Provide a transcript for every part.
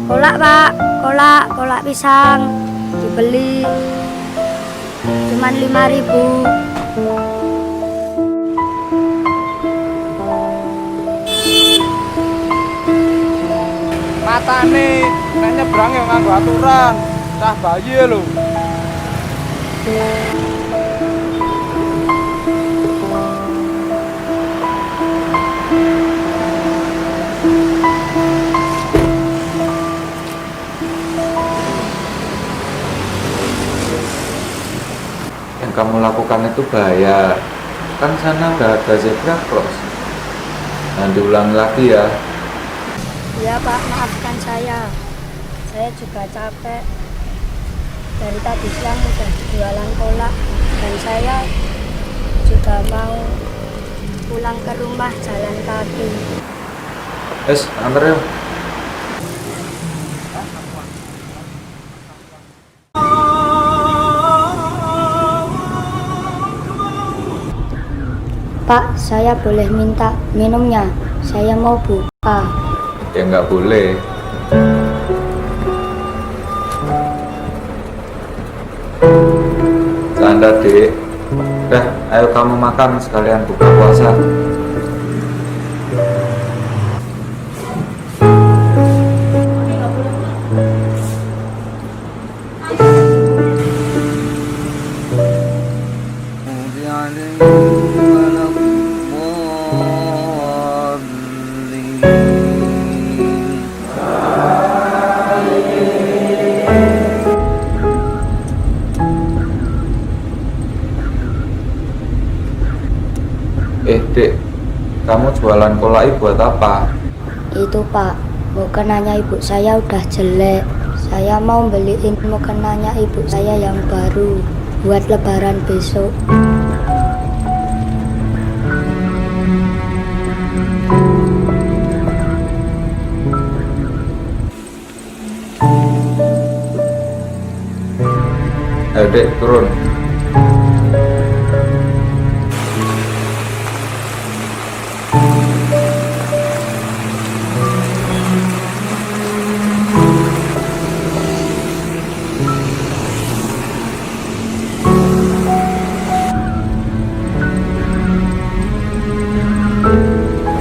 Kolak pak, kolak pisang dibeli cuman 5.000. Matane nek nyebrang ya nganggo aturan, cah bayi lho. Yang kamu lakukan itu bahaya. Kan sana udah ada zebra cross. Nah, diulang lagi ya. Iya pak, maafkan saya juga capek. Dari tadi siang udah jualan kolak dan saya juga mau pulang ke rumah jalan kaki. Antar yuk. Pak, saya boleh minta minumnya? Saya mau buka. Ya nggak boleh. Canda dek. Udah, ayo kamu makan sekalian buka puasa. Dek, kamu jualan kolak buat apa? Itu pak, mukenanya ibu saya udah jelek. Saya mau beliin mukenanya ibu saya yang baru buat lebaran besok. Ayo dek, turun.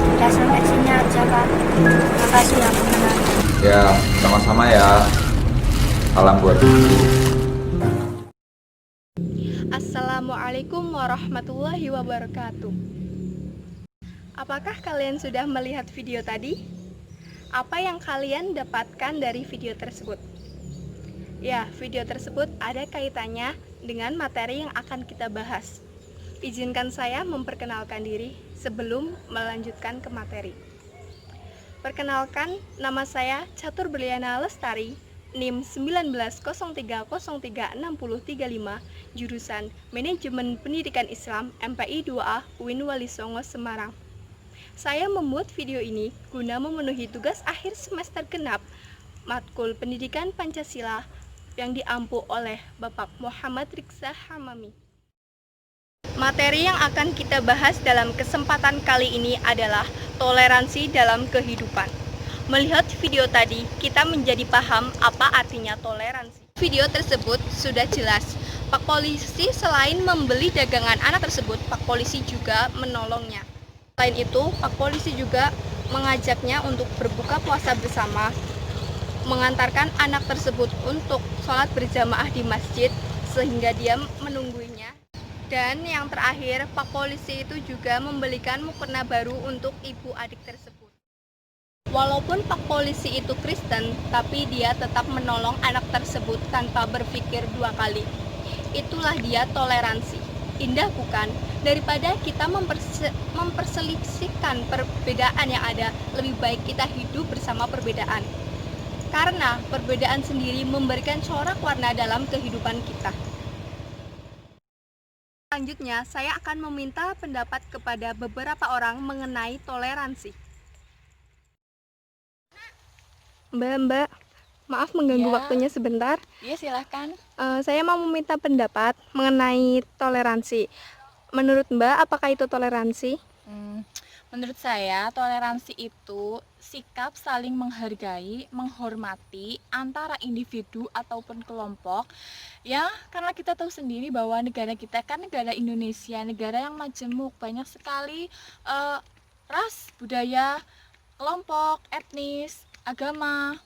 Udah sampai sini aja pak. Makasih ya pak. Ya, sama-sama ya. Salam buat ibu. Assalamualaikum warahmatullahi wabarakatuh. Apakah kalian sudah melihat video tadi? Apa yang kalian dapatkan dari video tersebut? Ya, video tersebut ada kaitannya dengan materi yang akan kita bahas. Izinkan saya memperkenalkan diri sebelum melanjutkan ke materi. Perkenalkan, nama saya Catur Berliana Lestari, NIM 1903036035, jurusan Manajemen Pendidikan Islam MPI 2A UIN Wali Songo Semarang. Saya membuat video ini guna memenuhi tugas akhir semester genap matkul Pendidikan Pancasila yang diampu oleh Bapak Muhammad Riksa Hamami. Materi yang akan kita bahas dalam kesempatan kali ini adalah toleransi dalam kehidupan. Melihat video tadi, kita menjadi paham apa artinya toleransi. Video tersebut sudah jelas. Pak Polisi selain membeli dagangan anak tersebut, Pak Polisi juga menolongnya. Selain itu, Pak Polisi juga mengajaknya untuk berbuka puasa bersama, mengantarkan anak tersebut untuk sholat berjamaah di masjid sehingga dia menunggunya. Dan yang terakhir, Pak Polisi itu juga membelikan mukena baru untuk ibu adik tersebut. Walaupun Pak Polisi itu Kristen, tapi dia tetap menolong anak tersebut tanpa berpikir dua kali. Itulah dia toleransi. Indah bukan? Daripada kita memperselisihkan perbedaan yang ada, lebih baik kita hidup bersama perbedaan. karena perbedaan sendiri memberikan corak warna dalam kehidupan kita. Selanjutnya, saya akan meminta pendapat kepada beberapa orang mengenai toleransi. Mbak, maaf mengganggu Ya. waktunya sebentar. Iya, silahkan. Saya mau meminta pendapat mengenai toleransi. Menurut Mbak, apakah itu toleransi? Menurut saya, toleransi itu sikap saling menghargai, menghormati antara individu ataupun kelompok. Ya, karena kita tahu sendiri bahwa negara kita kan negara Indonesia, negara yang majemuk, banyak sekali ras, budaya, kelompok, etnis, agama.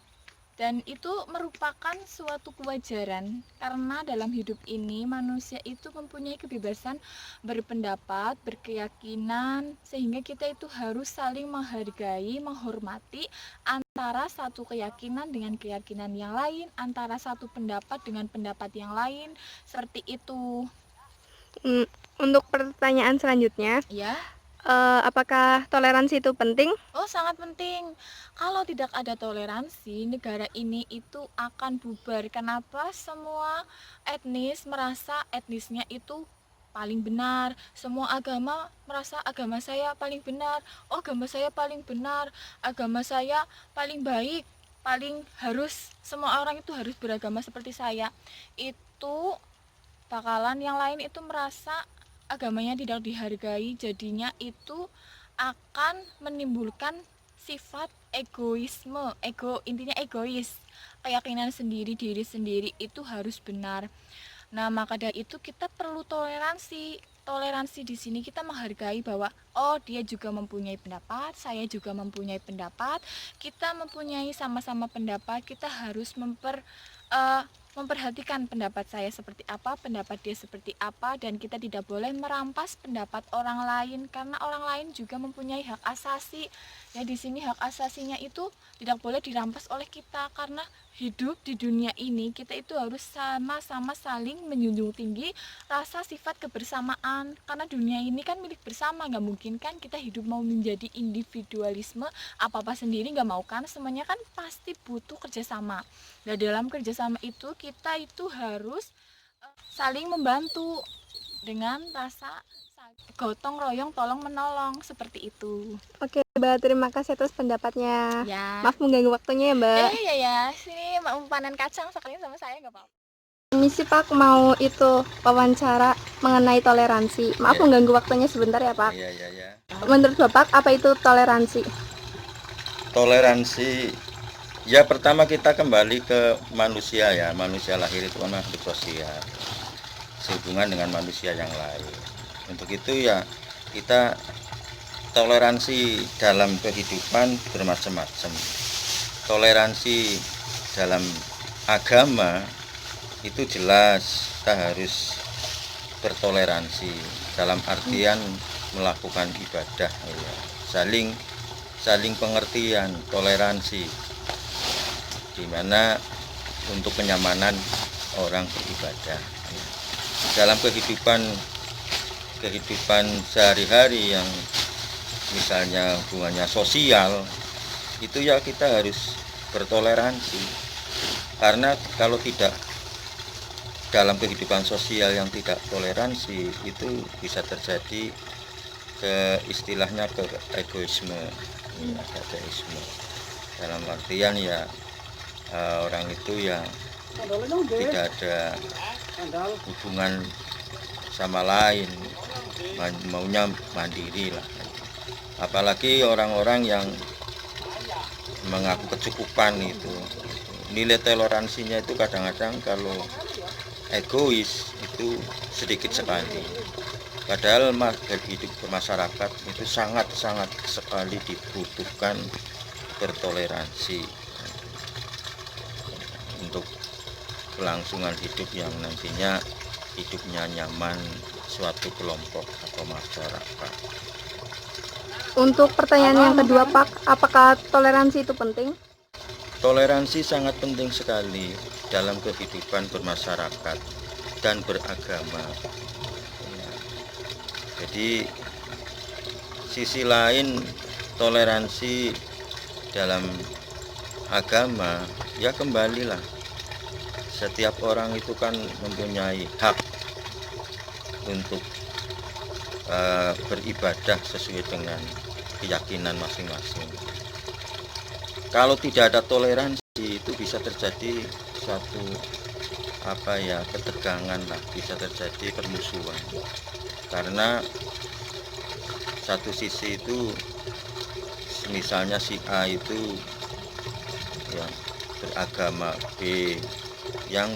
Dan itu merupakan suatu kewajaran karena dalam hidup ini manusia itu mempunyai kebebasan berpendapat, berkeyakinan, sehingga kita itu harus saling menghargai, menghormati antara satu keyakinan dengan keyakinan yang lain, antara satu pendapat dengan pendapat yang lain, seperti itu. Untuk pertanyaan selanjutnya, Ya. apakah toleransi itu penting? Oh, sangat penting. Kalau tidak ada toleransi, negara ini itu akan bubar. Kenapa? Semua etnis merasa etnisnya itu paling benar. Semua agama merasa agama saya paling benar. Oh, agama saya paling benar. Agama saya paling baik. Paling harus, semua orang itu harus beragama seperti saya. Itu bakalan yang lain itu merasa agamanya tidak dihargai, jadinya itu akan menimbulkan sifat egoisme, intinya egois, keyakinan sendiri, diri sendiri itu harus benar. Nah, maka dari itu kita perlu toleransi. Toleransi di sini kita menghargai bahwa oh, dia juga mempunyai pendapat, saya juga mempunyai pendapat, kita mempunyai sama-sama pendapat, kita harus memperhatikan pendapat saya seperti apa, pendapat dia seperti apa, dan kita tidak boleh merampas pendapat orang lain karena orang lain juga mempunyai hak asasi. Ya, di sini hak asasinya itu tidak boleh dirampas oleh kita karena hidup di dunia ini kita itu harus sama-sama saling menjunjung tinggi rasa sifat kebersamaan karena dunia ini kan milik bersama, nggak mungkin kan kita hidup mau menjadi individualisme apa-apa sendiri, nggak mau kan, semuanya kan pasti butuh kerjasama. Nah, dalam kerjasama itu kita itu harus saling membantu dengan rasa gotong royong tolong menolong seperti itu. Oke, Mbak, terima kasih atas pendapatnya. Ya. Maaf mengganggu waktunya ya, Mbak. Ya, sini mau panen kacang sekalian sama saya nggak apa-apa. Misi Pak mau itu wawancara mengenai toleransi. Maaf mengganggu waktunya sebentar ya, Pak. Iya. Menurut Bapak apa itu toleransi? Toleransi, ya pertama kita kembali ke manusia ya. Manusia lahir itu kan makhluk sosial, sehubungan dengan manusia yang lain. Untuk itu ya kita toleransi dalam kehidupan bermacam-macam. Toleransi dalam agama itu jelas kita harus bertoleransi dalam artian melakukan ibadah ya. Saling pengertian, toleransi di mana untuk kenyamanan orang beribadah. Dalam kehidupan sehari-hari yang misalnya hubungannya sosial itu ya kita harus bertoleransi, karena kalau tidak dalam kehidupan sosial yang tidak toleransi itu bisa terjadi istilahnya egoisme ya, egoisme dalam artian ya orang itu ya tidak ada hubungan sama lain, maunya mandiri lah. Apalagi orang-orang yang mengaku kecukupan itu, nilai toleransinya itu kadang-kadang kalau egois itu sedikit sekali. Padahal hidup bermasyarakat itu sangat-sangat sekali dibutuhkan bertoleransi untuk kelangsungan hidup yang nantinya hidupnya nyaman suatu kelompok atau masyarakat. Untuk pertanyaan yang kedua, Pak, apakah toleransi itu penting? Toleransi sangat penting sekali dalam kehidupan bermasyarakat dan beragama. Jadi sisi lain toleransi dalam agama ya kembalilah, setiap orang itu kan mempunyai hak untuk beribadah sesuai dengan keyakinan masing-masing. Kalau tidak ada toleransi itu bisa terjadi suatu ketegangan lah, bisa terjadi permusuhan. Karena satu sisi itu misalnya si A itu yang beragama B, yang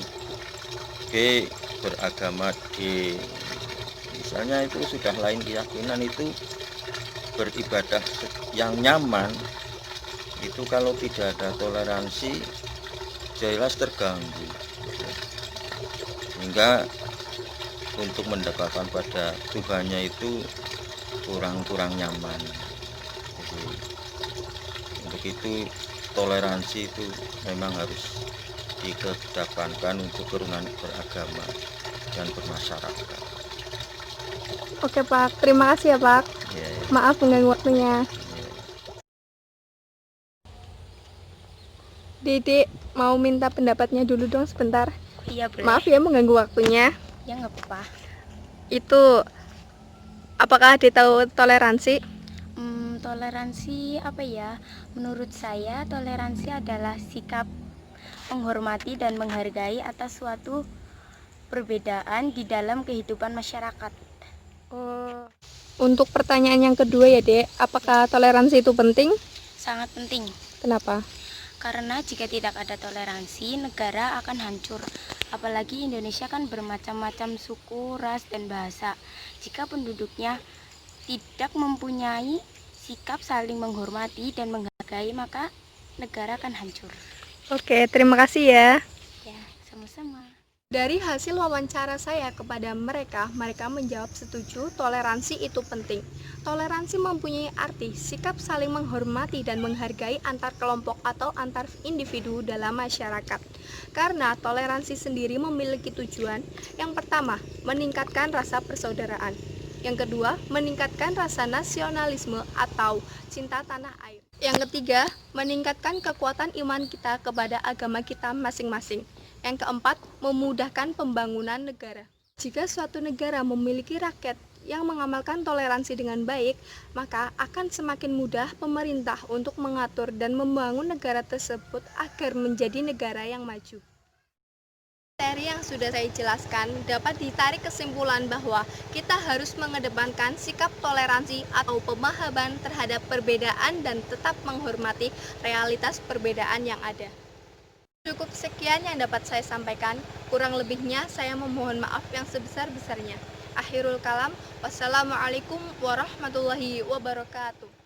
B beragama D, misalnya itu sudah lain keyakinan, itu beribadah yang nyaman itu kalau tidak ada toleransi jelas terganggu, sehingga untuk mendekatkan pada Tuhannya itu kurang nyaman. Jadi, untuk itu toleransi itu memang harus dikedepankan untuk kerukunan beragama dan bermasyarakat. Oke Pak, terima kasih ya Pak. Ya, Maaf mengganggu waktunya. Dede mau minta pendapatnya dulu dong sebentar. Iya boleh. Maaf ya mengganggu waktunya. Ya nggak apa-apa. Itu apakah Ade tahu toleransi? Toleransi apa ya? Menurut saya toleransi adalah sikap menghormati dan menghargai atas suatu perbedaan di dalam kehidupan masyarakat. Oh. Untuk pertanyaan yang kedua ya Dek, apakah toleransi itu penting? Sangat penting. Kenapa? Karena jika tidak ada toleransi, negara akan hancur. Apalagi Indonesia kan bermacam-macam suku, ras, dan bahasa. Jika penduduknya tidak mempunyai sikap saling menghormati dan menghargai, maka negara akan hancur. Oke, terima kasih ya. Ya, sama-sama. Dari hasil wawancara saya kepada mereka menjawab setuju toleransi itu penting. Toleransi mempunyai arti sikap saling menghormati dan menghargai antar kelompok atau antar individu dalam masyarakat. Karena toleransi sendiri memiliki tujuan. Yang pertama, meningkatkan rasa persaudaraan. Yang kedua, meningkatkan rasa nasionalisme atau cinta tanah air. Yang ketiga, meningkatkan kekuatan iman kita kepada agama kita masing-masing. Yang keempat, memudahkan pembangunan negara. Jika suatu negara memiliki rakyat yang mengamalkan toleransi dengan baik, maka akan semakin mudah pemerintah untuk mengatur dan membangun negara tersebut agar menjadi negara yang maju. Materi yang sudah saya jelaskan dapat ditarik kesimpulan bahwa kita harus mengedepankan sikap toleransi atau pemahaman terhadap perbedaan dan tetap menghormati realitas perbedaan yang ada. Cukup sekian yang dapat saya sampaikan, kurang lebihnya saya memohon maaf yang sebesar-besarnya. Akhirul kalam, wassalamualaikum warahmatullahi wabarakatuh.